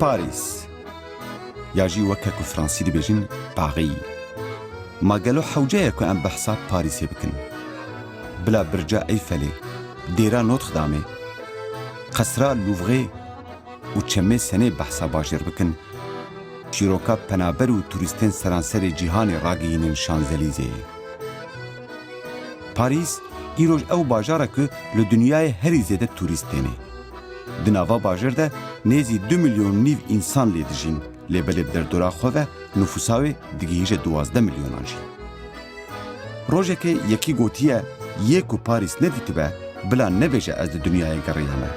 Paris یا جی وەکە کو فرانسی دەبێژن باغی ماگەلۆ حەوجەیە کو ئەم بەحسا پاریسێ بکن بلا برجا ئەیفەلێ دێرا نۆتردامێ قەسرا لوڤغێ و چەمێ سەنێ بەحسا باژێر بکن چیرۆکا پەنابەر و توریستên سەرانسەرê cîhanê ragihînin Şanzelîzeyê. Parîs îroj ew bajara ku li dunyayê herî zêde turîst têne. Di nava bajêr de nêzî 2 milyon nîv însan lê dijîn, lê belê bi derdora xwe ve nüfusa wê digihîje 12 milyonan jî. Rojekê yekî gotiye yê ku Parîs nedîtibe bila nebêje ez di dunyayê geriyame.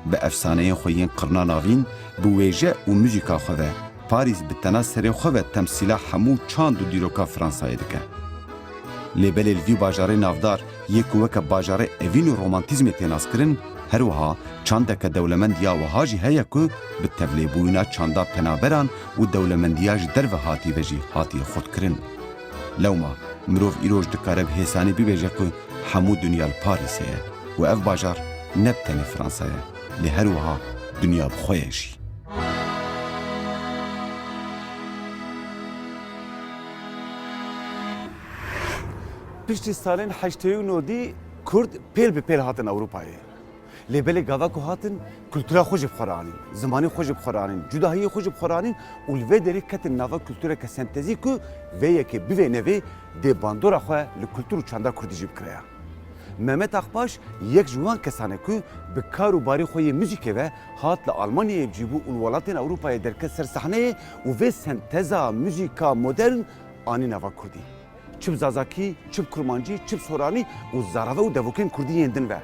Bi efsaneyên xwe yên qirna navîn bi wêje û muzîka xwe ve Parîs bi tena serê xwe ve temsîla hemû çand û dîroka Fransayê dike. Lê belê li vî bajarê navdar yê ku weke bajarê evîn û romantîzmê tê naskirin, her wiha çandeke dewlemendiya wiha jî heye ku bi tevlêbûyîna çanda penaberan û dewlemendiya ji derve hatî ve jî hatiye xwedkirin. Lewma mirov îroj dikare bi hêsanî bibêje ku hemû dunya li Parîsê ye û ev bajar ne bi tenê Fransa ye, lê her wiha dunya bi xwe ye jî. Piştî salên heştê û nodî Kurd pêl bi pêl hatin Ewropayê. Lê belê gava ku hatin kultura xwe jî bixweranîn, zimanê xwe jî bixweranîn, cudahiyê xwe jî bixweranîn û li vê derê ketin nava kultureke sentezî ku vê yekê bivê nevê dê bandora xwe li kultur û çanda Kurdî jî bikiriya. Mehmet Akbaş yek ji wan kesan e ku bi kar û barî xwe yê muzîkê ve hat li Almanyayê cîbû û welatên Ewropayê derket ser sahneyê û vê senteza muzîka modern anî nava Kurdî. Çi zazakî, çi kurmancî, çi soranî û zarave û devokên Kurdî yên din ve.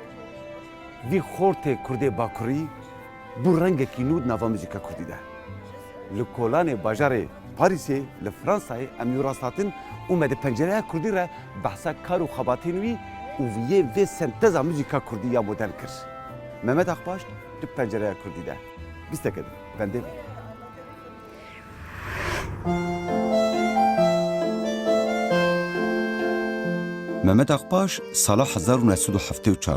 Vî xortê Kurdê Bakurî bû rengekî nû nava muzîka Kurdî de. Li kolanê bajarê Parîsê li Fransayê em yû rasthatin û me di pencereya Kurdî re behsa kar û xebatên wî û viyê vê senteza muzîka Kurdî ya modern kir. Mehmet Akbaş di pencereya Kurdî de. Bîsteke din, bendê. Mehmet Akbaş sala 1974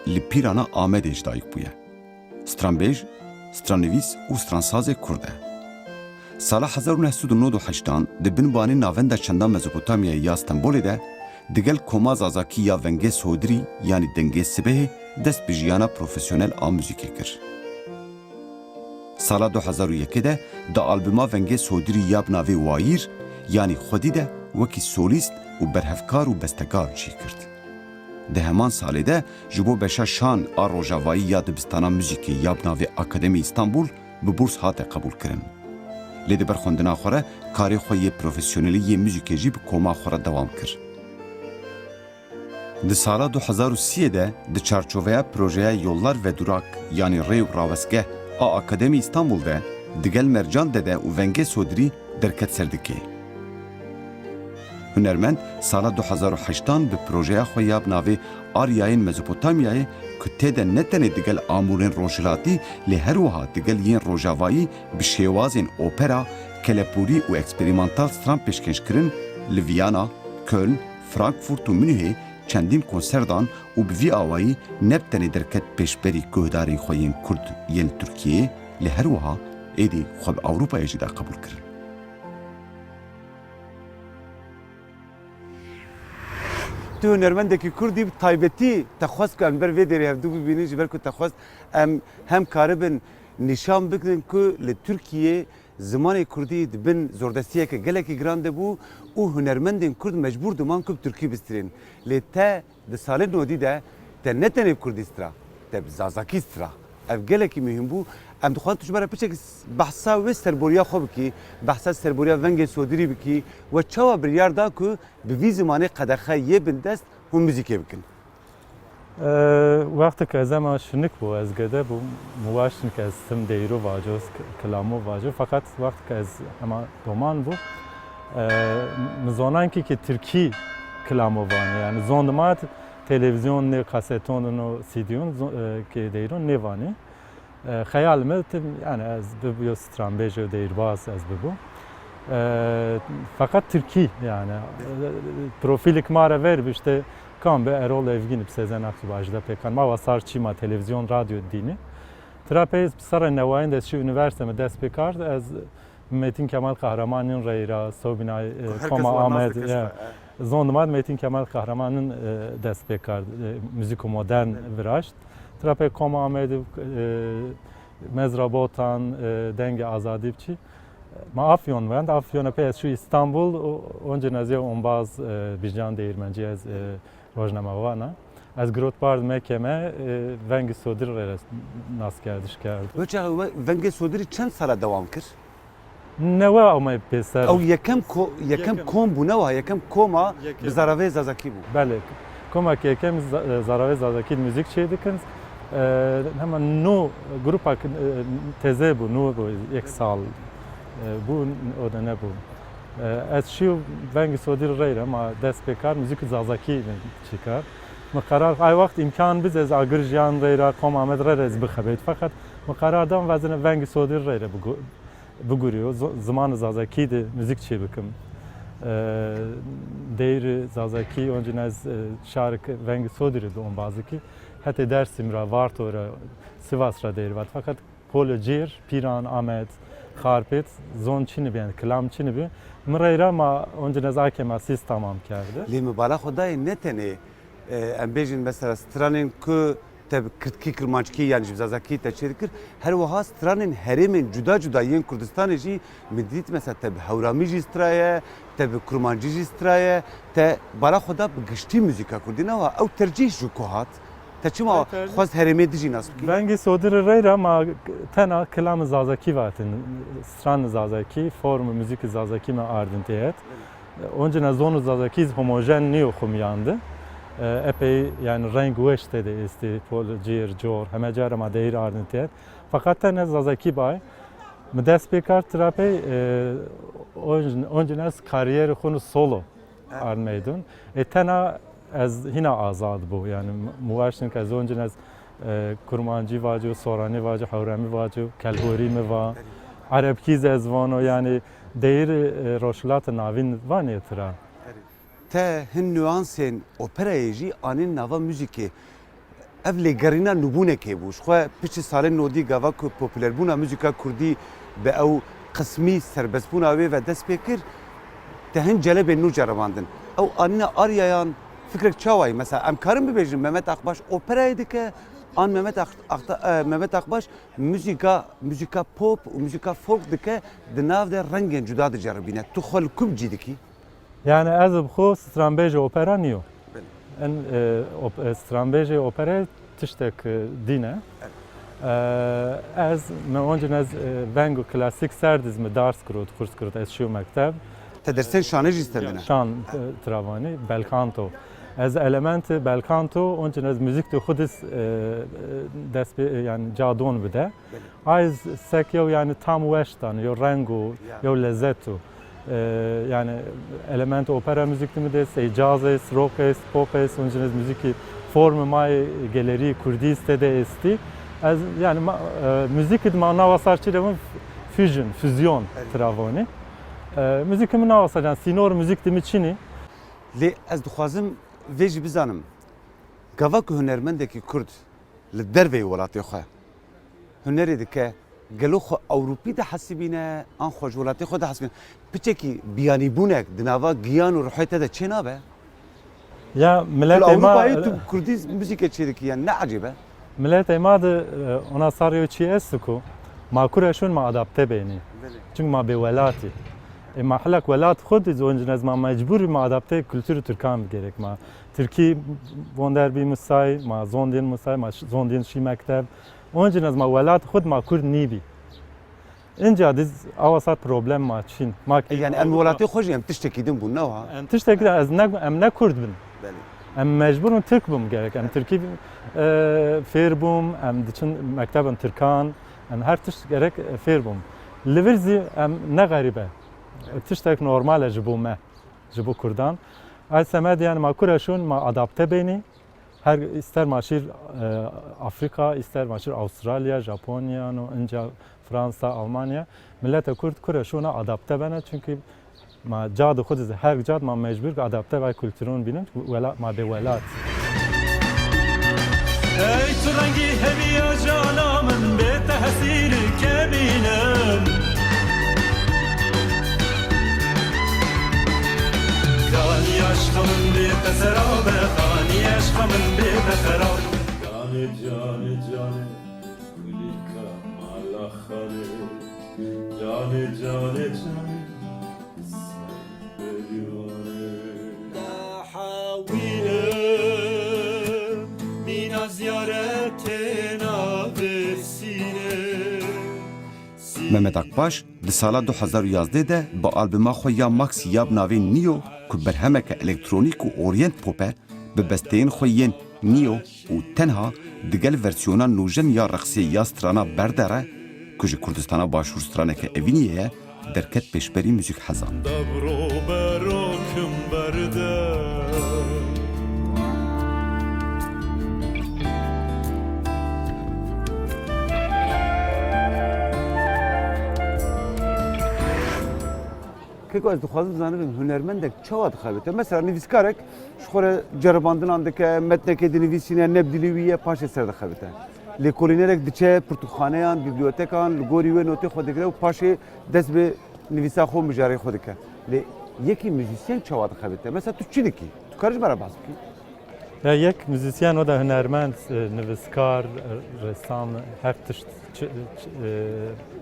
li pîrana Amedê ji dayîk bûye. Stranbêj, stranivîs û stransazê Kurd e. Sala 1998 di binbanê navenda çanda Mezopotamyayê ya Stenbolê de digel koma zazakî ya Vengê Sodirî yanî Dengê Sibehê dest bi jiyana profesyonel a muzîkê kir. Sala 2001 de di albûma Vengê Sodirî ya bi navê Wayîr yanî Xwedî de wekî solîst û berhevkar û bestekar jî kirt. Di heman salê de ji bo beşa şan a rojavayî ya dibistana muzîkê ya bi navê Akademî İstanbul bi burs hate qebûl kirin. Lê di ber xwendina xwe re karê xwe yê profesyonelî yê muzîkê jî bi koma xwe re dewam kir. Di sala 2030 de di çarçoveya projeya Yollar ve Durak yanî rê û rawestgeh a Akademî İstanbul de digel Mercan Dede û Vengê Sodirî derket ser dike. Hunermend sala 2008 bi projeya xwe ya bi navê Aryayên Mezopotamyayê ku tê de ne tenê digel amûrên rojhilatî lê her wiha digel yên rojavayî bi şêwazên opera, kelepûrî û eksperimental stran pêşkêşkirin li Viyana, Köln, Frankfurt û Münihê çendîn konser dan û bi vî awayî ne bi tenê derket pêşberî guhdarên xwe yên Kurd yên Tirkiyeyê lê her wiha êdî xwe bi Ewropayê jî de qebûl kirin. Tu hunermendekî Kurdî taybetî te xwest ku em ber vê derê hevdû bibînin ji ber ku te xwest em hem karibin nîşan bikin ku li Tirkiyê zimanê Kurdî dibin zordestiyeke gelekî giran dibû û hunermendên Kurd mecbûr diman ku bi Tirkî bistîrin. Lê te di salên nodî de te ne tenê bi Kurdî stira, te bi zazakî stira. Ev gelekî mühim bû. Em dixwazin tu ji ber piçek behsa wê serboriya xwe bikî, behsa serboriya Vengê Sodirî bikî we çawa biryar da ku bi vî zimanê qedexe yê bin dest hûn muzîkê bikin. Wextekî ez ema şinik bû ez gede bû muwaşin ke ez tim deyro vaco kilamo vaco fakat wextekî ez ema doman bû mizonankî ki Tirkî kilamo vanê yani zondimat televizyon ne kaseton no CD'yon ki deyro ne vanê. Xeyal me yani ez bibû stranbêj û deyirbaz ez bibû. Fakat Tirkî yani profilik mare ver işte kam be Erol Evginip Sezen Aksu Ajda Pekkan ma wasar çima televizyon radyo dini Trapez sara nevayin de şu üniversiteme dest bekard az Metin Kemal Kahraman'ın reyra Sobinay Koma Ahmet zondumad Metin Kemal Kahraman'ın dest bekard müzik modern viraşt. Trape Koma Ahmet Mezrabotan denge azadipçi. Ma Afyon vend Afyon'a pes şu İstanbul onca naziye onbaz bijan değirmenci az rojnamavana. Az grotbard mekeme vengi sodir nas gerdiş kerdi. Veça venge sodiri çend sala devam kir? Neva ama peser. Ew yekem kom bû newa yekem koma bi zaravê zazakî bû. Bele. Koma ki yekem zaravê zazakî müzik şey dikin. Hemen nu grupa teze bu nu bu ek sal. Bu o da ne bu. Ez şu vengi sodir reyra ma dest bekar müzik zazakî çıkar. مقرار ای وقت امکان biz از اگر جان ریرا قوم آمد رز بخبید فقط مقرارdan وزن ونگ سودیر ریرا بگوریو زمان زازکی de müzik çi bikim deyri zazaki onca az şarkı vengi sodiri de on bazıki hatta Dersim ra Vartora Sivas ra deyri vat fakat Polojir Piran Ahmet Kharpet zon çini ben klam çini bi mreyra ma onca az akema sis tamam kerdi Lê me bala xwedayê ne tenê em bêjin mesela stranên ku te bi kirtkî kirmanckî yani ji zazakî te çê dikir her wiha stranên herêmên cuda cuda yên Kurdistanê jî min dît mesela te bi hewramî jî straye te bi kurmancî jî straye te bala xweda bi giştî muzîka Kurdî newa ew tercih ji ku hat te çima xwest herêmê dijî nas bikî vengi sodiri reyra ma tena kelam zazaki vatin stran zazaki form müzik zazaki me ardintiyet onca zonu zazaki homojen niyo xumyandı epey yani renk weşte de isti polcir jor heme cara ma deyir ardintiyet fakat tena zazaki bay me dest bekar trape onca kariyer xunu solo armeydun tena az hina azad bu yani muvaşin ki az onca kurmancı vacı sorani vacı havrami vacı kalburi mi va Arabki zezvano yani deyir roşlat navin vaniyetira te hin nüansên operayê jî anên nava müzikê ev lêgerîna nûbûnekê bû ji xwe piçê salên nodî gava ku popûlerbûna müzika Kurdî bi ew qismî serbestbûna wê ve dest pê kir te hin celebên nû ceribandin ew anîna aryayan fikrek çawa ye mesela em karin bibêjin Mehmet Akbaş operayê dike an Mehmet Akbaş müzika pop û müzika folk dike di nav de rengên cuda diceribîne tu xwe li ku cî dikî yani az bxo stranbeje opera niyo en stranbeje opera tiştek dine az me onca az vengo klasik serdiz me ders kurut kurs kurut ez şu mekteb te dersên şanê jî istemine şan travani belkanto az element belkanto onca az müzik de xudis dest yani cadon bide az sekyo yani tam weştan yo rengo yo lezzetu yani element opera müzik mi de cazes, rockes, popes, onca müzik formu mai galeri Kurdiste de esti az yani müzik ma navasarçı füzyon travani müzik mi navasarçı sinor müzik de çini lê ez dixwazim vê jî bizanim gava ku hunermendekî Kurd li dervê welatê xwe hunerê dike gelo xwe Ewropî de hesibîne an xwe ji welatê xwe de hesibîne piçekî biyanîbûnek di nava giyan û ruhê te de çê nabe ya millet Ewropayê tu Kurdî müzîkê çê dikî yani ne acîb e millet ema de ona sarıyor çi esiku ma kureşun ma adapte beni çünkü ma be velati ما حلق ولات خود زونج نز ما مجبور ما adapte kültürü Türkan gerek ma Türkiye vonder bir musay ma zondin musay ma zondin şi mektep onca naz ma velat خود ma kurd nibi inca diz avasat problem ma çin ma yani em welatê xwe jî em tiştekî din bûn newa tiştekî ez ne kurd bin em mecburun Türk bum gerek em Türkiye fêr bum em diçin mektebin Türkan em her tiş gerek fêr bum livirzi em ne garibe tiştek normal ji bo me ji bo Kurdan ez semed yani ma kureşun ma adapte beni her ister maşir Afrika ister maşir Avustralya Japonya no inca Fransa Almanya millet Kurd kureşuna adapte bene çünkü ma cadı xud her cad ma mecbur adapte ve kültürün binin ma be velat ای تو رنگی همی جانا من به تحصیل کبینم خانی عشقمın bir teserabe خانی عشقمın bir teserabe Cane cane cane kulika malakane Cane cane cane sen divane Tahawile mina ziyaretena vesine Mehmet Akbaş di sala 2011 de bi albuma xwe ya Max Yab navê Neo ku berhemeke elektronîk û orient pop e bi besteyên xwe yên Neo û tenha digel versiyona nûjen ya reqsê ya strana berdere ku ji Kurdistana başûr straneke Evîniyê ye derket pêşberî müzik hezan. Dabro berokim berde که از دخوازم زنم هنرمندک چه دخوابته مثلا نویسکارک شخوره جرباندن اندکه متنک دنویسینه نبدلیویه پاش سر دخوابته لیکولینرک دچه پرتوخانهان بیبلیوتکان لگوری و نوتی خود دکره و پاش دست به نویسا خو مجاری خود دکه لی یکی موزیسین چه دخوابته مثلا تو چی دکی تو کارش برای باز کی Ya yek müzisyen o da hünermend, nivîskar, ressam, her tişt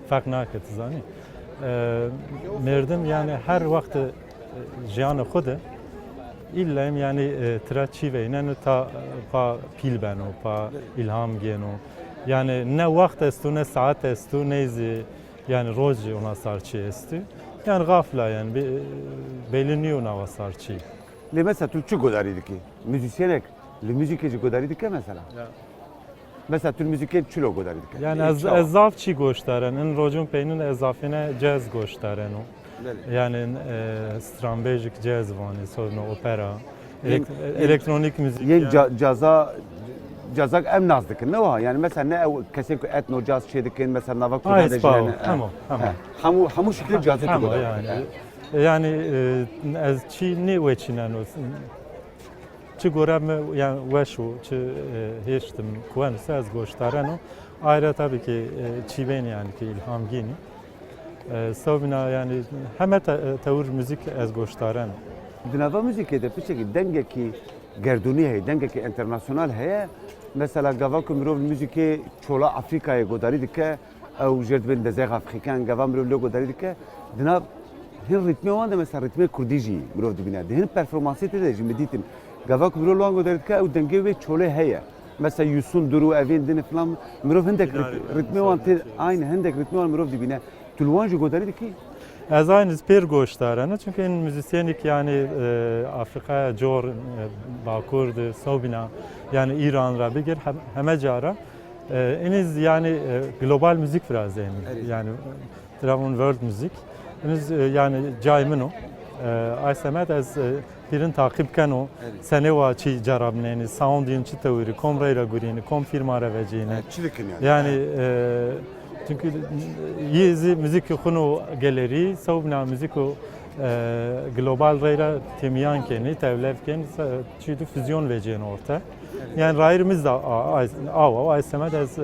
fark naket zani. Merdim yani her vakti jiyanı xude illem yani tra çiveynen ta pa pil beno, pa ilham geno. Yani ne vakt estu ne saat estu neyzi yani roji ona sarçı estu. Yani gafla yani beliniyor nava sarçı. لی مثلا تو چی گذاری دکی موزیسینک لی موزیکی چی گذاری دکی مثلا مثلا تو موزیکی چی لو گذاری دکی Yani ezaf çi gösteren, en rojun peynin ezafine caz gösteren o. Yani strambejik caz vani, sonra opera, elektronik müzik. یک cazak em naz dikin ne var yani mesela ne kesin ki etno caz şey dikin mesela nava Aynen, tamam. hamu şekli cazı Tamam tutar yani ez çi ne veçinen olsun. Çi görem yani veşu çi heştim kuan saz gösteren o. Ayrıca tabii ki çi ben yani ki ilham gini. Savuna yani hem tavır müzik ez gösteren. Dinava müzikte peki denge ki gerduni hay denge ki internasyonal hay mesela gava ku mirov müzike çola Afrika'ya godari dike او جرد بین دزاغ افریقیان گوام رو لوگو داری که دنا هن ریتمی وان ده مثلا ریتمی کردیجی مرو دبینه ده هن پرفورمانسی ته ده جمدیتن گوا کو مرو لوگو داری که او دنگه و چوله هيا مثلا یوسون درو اوین دین فلان مرو هندک ریتمی وان ته aynı هندک ریتمی وان مرو دبینه تلوان جو داری کی Ez aynı per gösteren çünkü müzisyenik yani Afrika jor Bakur'du, Sobina yani İran rabigir heme cara eniz yani global müzik biraz yani Travel World müzik eniz yani caymino aysemet az birin takip kano sene va çi carabneni soundin çi tavri komrayla gurini kom firmara vecini yani çünkü yizi müzik konu galeri savna müzik global rayla temiyan keni tevlevken çi füzyon vecini orta yani rayrımız da aysemet az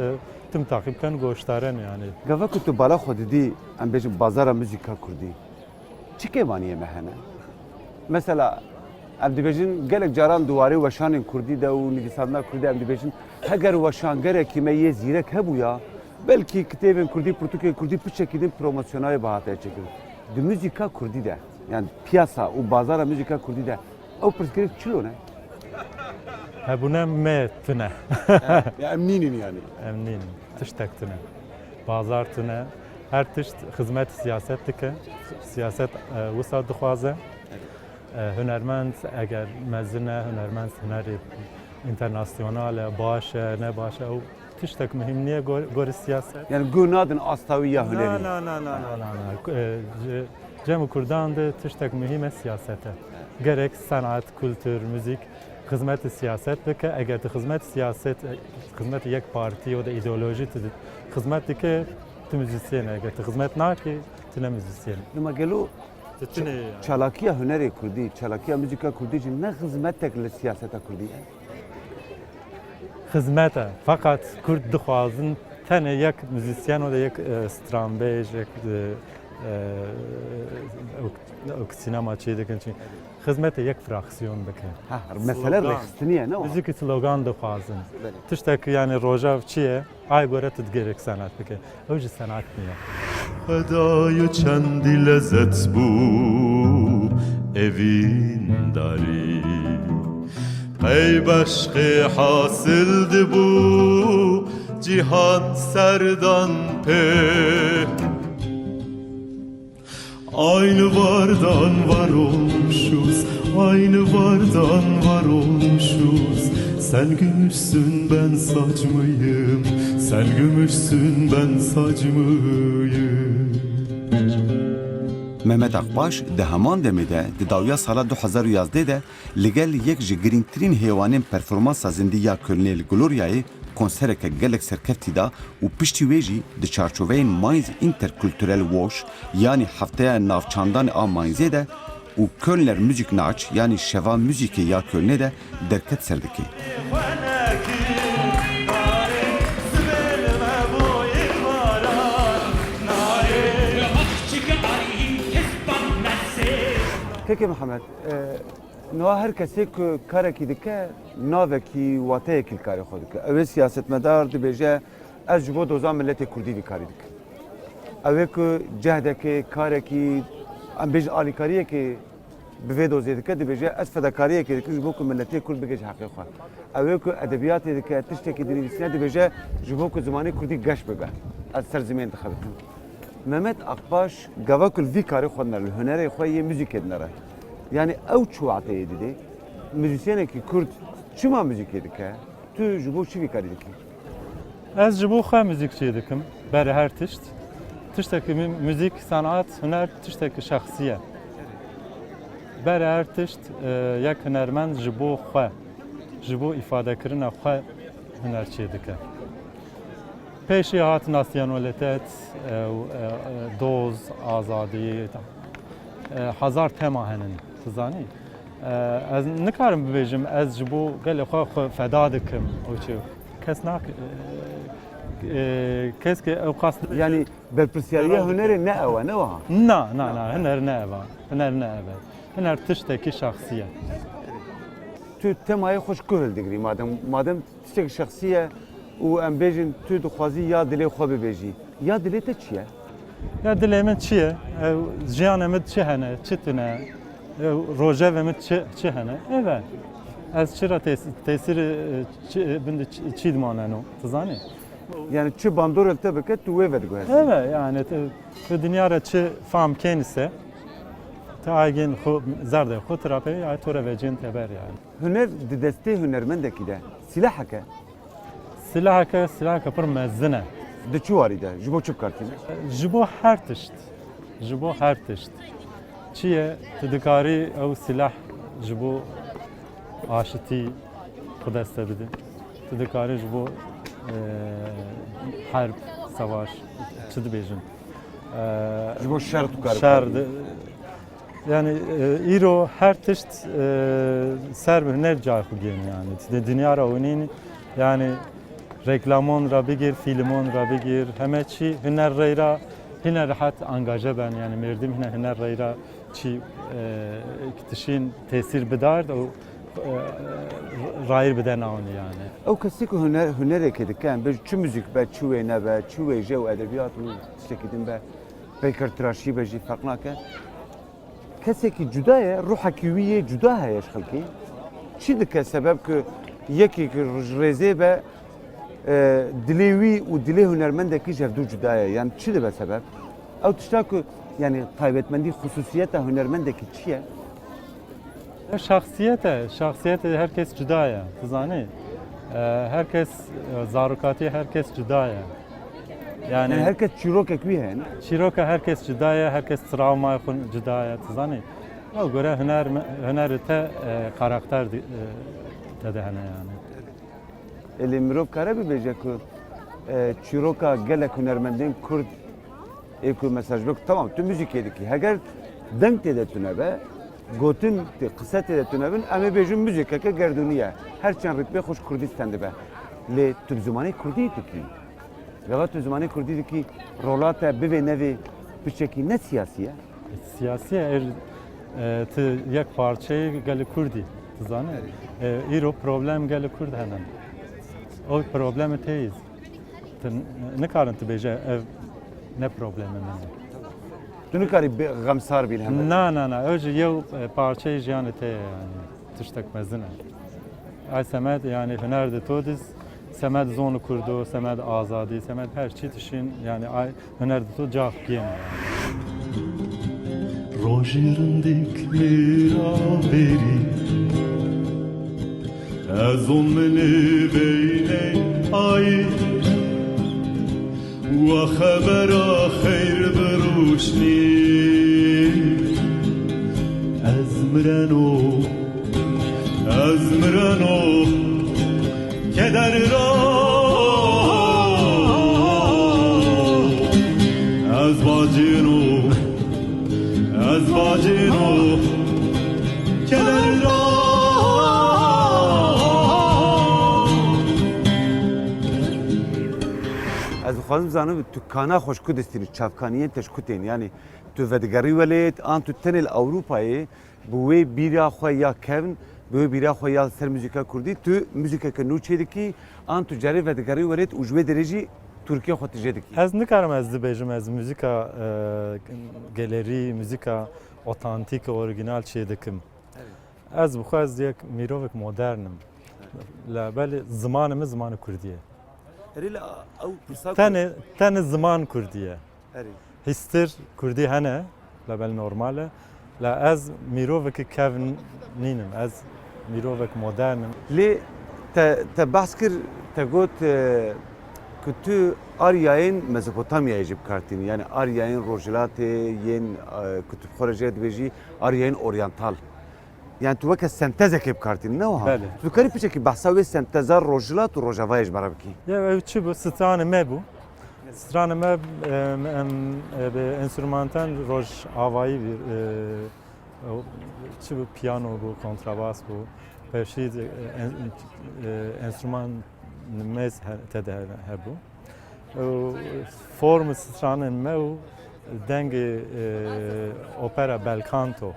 tüm takipken gösteren yani. Gava kutu bala xodidi em bejim bazara müzika kurdi. Çike vaniye mehene. Mesela em dibejin gelek caran duvarı veşanın kurdi de u nivisanlar kurdi em dibejin heger veşan gerek kime ye zirek hebu ya. Belki kitabın kurdi Portekal kurdi bir şekilde promosyonel bahataya çekiyor. De müzika kurdi de yani piyasa u bazara müzika kurdi de o perspektif çilo ne? Hebune metne. Ya emninin yani. Emnin. Tiştektine. Bazar tine. Her tişt hizmet siyaset dike. Siyaset vusat dixwaze. Hünermend eğer mezine hünermend hüneri internasyonale başe ne başe o tiştek mühimliye gori siyaset. Yani günadın astaviya hüneri. Cem Kurdan'da tiştek mühime siyasete. Gerek sanat, kültür, müzik, hizmet siyaset dike. Eğer de hizmet siyaset, hizmet yek parti ya da ideoloji tüdü. Hizmet dike tü müzisyen eğer de hizmet naki tüne müzisyen. Ama gelo çalakiya hüneri kurdi, çalakiya müzika kurdi için ne hizmet tekli siyasete kurdi? xizmete. Fakat Kurd dixwazin tenê yek müzisyen û yek stranbêj, yek sinema çê dikin çi xizmete yek fraksiyon bike. Ha mesele rexistiniye ne o? Müzik slogan dixwazin. Tiştekî yani rojav çi ye? Ay gore tu digerek sanat bike. Ew jî sanat niye. خدای چندی لذت بو اوین داری ای بشق حاصل بو cihan serdan pe aynı vardan var olmuşuz aynı vardan var olmuşuz sen gümüşsün ben saç mıyım sen gümüşsün ben saç mıyım Mehmet Akbaş di heman demê de di dawiya sala 2011 de li gel yek ji girîngtirîn hêwanên performansa zindiya Kölnê li Gloryayê konsereke gelek serkeftî da û piştî wê jî di çarçoveyên Mainz Interkulturel Woş yanî hefteya navçandanê a Mainzê de û Kölner Müzik Naç yanî şeva müzîkê ya Kölnê de derket ser dike. Peki Muhammed, no her kesê ku karekî dike navekî wateyekî li karê xwe dike. Ew ê siyasetmedar dibêje ez ji bo doza milletê Kurdî vî karî dikim. Ew ê ku cehdekê karekî em bêjin alîkariyekê bi vê dozê dike dibêje ez fedakariyekê dikim ji bo ku milletê Kurd bige ji heqê xwe. Ew ê ku edebiyatê dike tiştekî dinivîsîne dibêje ji bo ku zimanê Kurdî geş bibe. Ez ser zimên dixe bikim. Mehmet Akbaş gava ku li vî karê xwe dinere li hunerê xwe yê müzîkê dinere. Yani ew çuwateyê didê müzisyenekî Kurd çima müzîkê dike tu ji bo çi vî karî dikî? Ez ji bo xwe müzik çê dikim berê her tişt. Tiştekî müzik, sanat, huner tiştekî şexsî ye. Berê her tişt yek hunermend ji bo xwe, ji bo îfadekirina xwe huner çê dike. Pêşî hat nasyonalîtet, doz, azadî, hezar tema henin, tu zanî. Ez nikarim bibêjim ez ji bo gelê xwe feda dikim û çi. Kes nak keşke ew qasd Yani berpirsiyariya hunerê ne ew e ne wiha? na huner ne ev. Huner ne ev. Huner tiştekî şexsî ye. Tu temayê xwe ji ku hildigrî madem tiştekî şexsî ye û em bêjin tu dixwazî ya dilê xwe bibêjî. Ya dilê te çi ye? Ya dilê min çi ye? Jiyanê min çi hene? Çi tune? Rojevê min çi hene? Ev. Ez çira tesîrê binde çi dimane no? Tu zanî? Yani çi bandor te bike tu wê vediguhezî. Evet yani tu dünyada çi fam kenise te aygin xu zerde xu trape ya tora vecin teber yani. Huner di destê hunermendekî de silah heke Silahaka pir mezine. di çi warî de ji bo çi bikartîne? Ji bo her tişt. Ji bo her tişt. Çi ye tu dikarî ew silah ji bo aşitî xwe deste bidî. Tu dikarî ji bo harb, savaş çi dibêjin. Ji bo şer tu karî. Şer yani îro her tişt ser bi huner cay xwe gên yani. Dünya ra hûnîn yani reklamon ra bigir, filmon ra bigir, heme çi huner reyra hine rahat angaje ben yani merdim hine huner reyra çi kitişin tesir bidar da rayir biden avni yani. Ew kesî ku hunereke dike em bêjin çi müzik be, çi wê nebe, çi wê jê û edebiyat û tiştekî din be, peyker tirajî be jî ferq nake. Kesekî cuda ye, ruhekî wî yê cuda heye ji xelkê. Çi dike sebeb ku yekî ki ji rêzê be dilê wî û dilê hunermendekî ji hev du cuda ye. Yani çi dibe sebeb? Ew tişta ku yani taybetmendî xusûsiyeta hunermendekî çi ye? Şahsiyete herkes cüda ya, zanî. Herkes zarokatî herkes cüda ya. Yani herkes çîrokek wî heye ne? Çîroka herkes cüda ya, herkes travmaya xwe cüda ya, zanî. Ew göre huner te karakter te de hene yani. Elê mirov kare bibêje ku çîroka gelek hunermendên Kurd ê ku mesaj bik tamam tu müzikê dikî. Heger deng tê de tune be, gotin qise tê de tune bin em ê bêjin müzikeke gerdûnî ye. Her çend ritmê xweş Kurdîstan dibe. لی تو زمانی کردی دکی گاوا تو زمانی کردی دکی رولات به نوی پشکی نه سیاسیه Siyasi یک parçayı gel Kurdi zanı. İro problem gel Kurd hemen. O problemi teyiz. Ne karın beje ev ne problemi men. تو نکاری غمسار بیل هم Na. Önce yev parçayı yani te yani tıştak mezine. Ay semed yani hünerde todiz. Semed zonu kurdu, semed azadi, semed her şey tişin yani ay hünerde to cevap giyem. Rojirindikleri beri Ez onmeni beyne ay Ve habera khayr beruşni Ezmireno Keder ra Ezbacino Ezbacino Keder ra از خوازم زنم تو کانا خوش کدستین چافکانیه تشکوتین یعنی تو ودگری ولید آن تو تنل اروپایی بوی بیرا خواه یا کون بوی بیرا خواه یا سر موزیکا کردی تو موزیکا که نو چیدی کی آن تو جاری ودگری ولید اجوه درجی ترکیه خود تجدی کی Ez nikarim ez dibêjim ez müzika galerî, müzika otantik, orijinal çê dikim. Ez bixwaz yek mirovek modernim. La belê zimanım zimanı Kurdiye. هریلا او پرسا Tenê ziman Kurdiye. هری Histir Kurdî hene, la bel normale. La ez mirovekî kevnînim, ez mirovek modernim. لی تا بحث کر تا گوت که تو آریاین مزپوتامیای جب کارتین یعنی آریاین روجلات ین کتب خارجی دویجی آریاین اورینتال یعنی تو وقت سنتزه که بکارتین نه ها بله. تو کاری پیش که بحثاوی سنتزار روجلات و روجاوایش برای بکی Ya ev çi bu? Stranı me bu. Stranı me be enstrümantal roj avayı bir çi bu piyano bu, kontrabas bu. Peşi enstrüman mez tede he bu. Form stranı me bu denge opera bel canto.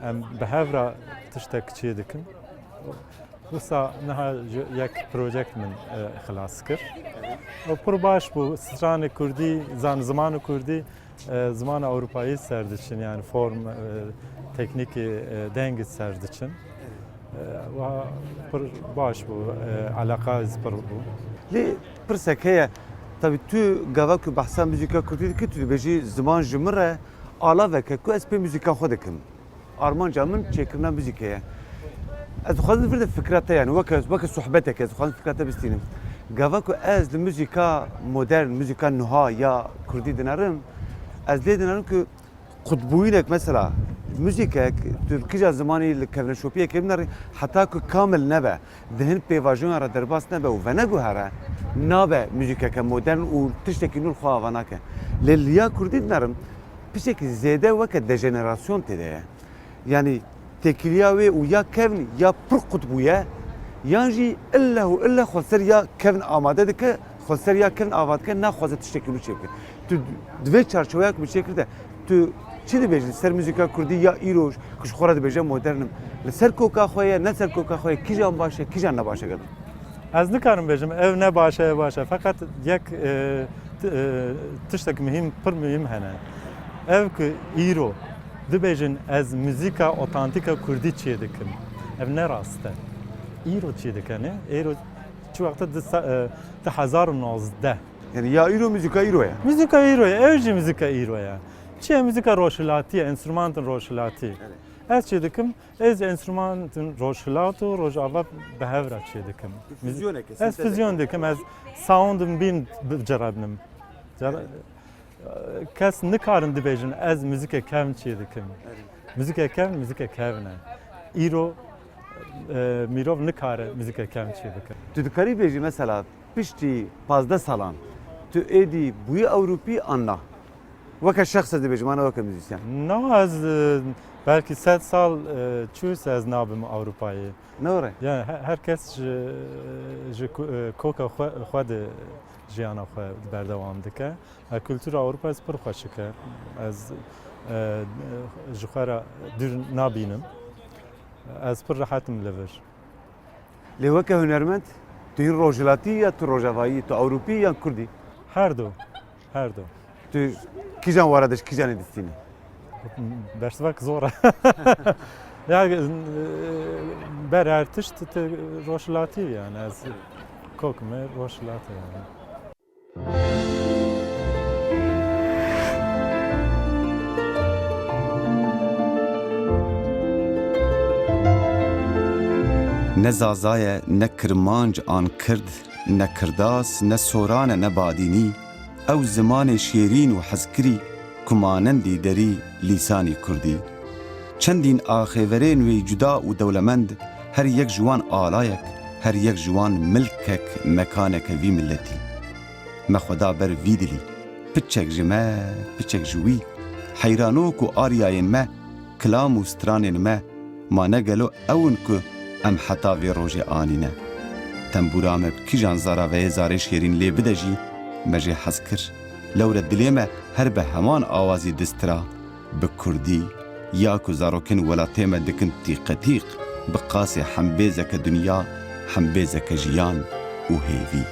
Em behevra tiştek çi dikim. Wisa niha yek projekt min xilas kir. Pir baş bu stranê Kurdî, zimanê Kurdî zimana Ewropayî ser diçin yani form teknîkê dengê ser diçin. Pir baş bu alaka pir bu. لی پرسه که tabi tu gava ku bahsa müzika kurdî ki tu dibêjî ziman ji min re ala veke ku ez pê müzika xwe dikim armanca min çêkirina müzîkeye ez dixwazim vir de fikra te yani weke sohbetek ez dixwazim fikra te bistînim gava ku ez li müzîka modern müzîka niha ya kurdî dinarim ez lê dinarim ku qutbûyînek mesela müzîkek Türkîja zimanî li kevneşopiyekê binare heta ku kamil nebe di hin pêvajoyan re derbas nebe û veneguhere nabe müzîkeke modern û tiştekî nû xwe ava nake lê liya Kurdî dinarim pişekî zêde weke dejenerasyon têde ye yani tekiliya wê û ya kevn ya pir qutbûye yan jî illa û illa xweser ya kevn amade dike xweser ya kevn ava dike naxwaze tiştekî nû çê bike tu divê çarçoveyek bi çê kirde tu çi dibêjî ser müzîka Kurdî ya îroj ku ji xwe re dibêje modernim li ser koka xwe ye ne ser koka xwe ye kîjan baş e kîjan ne baş e gedin Ez nikarim bêjim ev ne baş e baş e fakat yek tiştek mühim pir mühim hene. Ev ki îro dibêjin ez müzîka otantika Kurdî çê dikim. Ev ne rast e. îro çê dikene. Îro çi wexta di 2019 yani ya îro müzîka îro ye Müzika îro ye, ev jî müzika îro ye. Çi ye müzika roşhilatî ye, enstrümantin roşhilatî. Ez çê dikim, ez enstrümantin roşhilat û rojava bi hevra çê dikim. Ez füzyon dikim, ez soundim bin cerabnim. Kes nikarin dibêjin ez müzika kevn çê dikim. Müzika kevn e. Îro mirov nikare müzika kevn çê dikim. Tu dikarî bêjî mesela piştî 15 salan tu êdî bûyî Ewropî anna weke şexs ez dibêjim ana weke müzîsyen No, ez belki 100 sal çûs ez nabim Avrupayê. Ne ore? Yani herkes ji koka xwe de jiyana xwe berdewam dike. Kültûra Awropa ez pir xweşik e. Ez ji xwe re dûr nabînim. Ez pir rehetim li vir. Lê weke hunermend tu yî rojhilatî ya tu rojavayî, tu Ewropî yan Kurdî? Her du. Her du. Tu kîjan wara diş kîjanê distînî? Bersivak zor e. Yani ber her tişt roşlatî yani ez kokme roşlatî yani. Ne zazaye, ne kirmanc an kird, ne kirdas, ne sorane, ne badînî, ew zimanê şêrîn û hezkirî, ku manendî derî lîsanî Kurdî. Çendîn axêverên wê cuda û dewlemend, her yek ji wan alayek, her yek ji wan milkek, mekaneke vî milletî. Me xweda ber vî dilî, piçek ji me, piçek ji wî, heyranok û aryayên me, kilam û stranên me, ma negelo ewin ku em heta vê rojê anîne. Tembûra me bi kîjan zara veyê zarê şêrîn lê bide jî, me jê hez kir. Lewre dilê me her bi heman awazî distira, bi Kurdî, ya ku zarokên welatê me dikin tîqetîq, bi qasê hembêzeke dunya, hembêzeke jiyan û hêvî.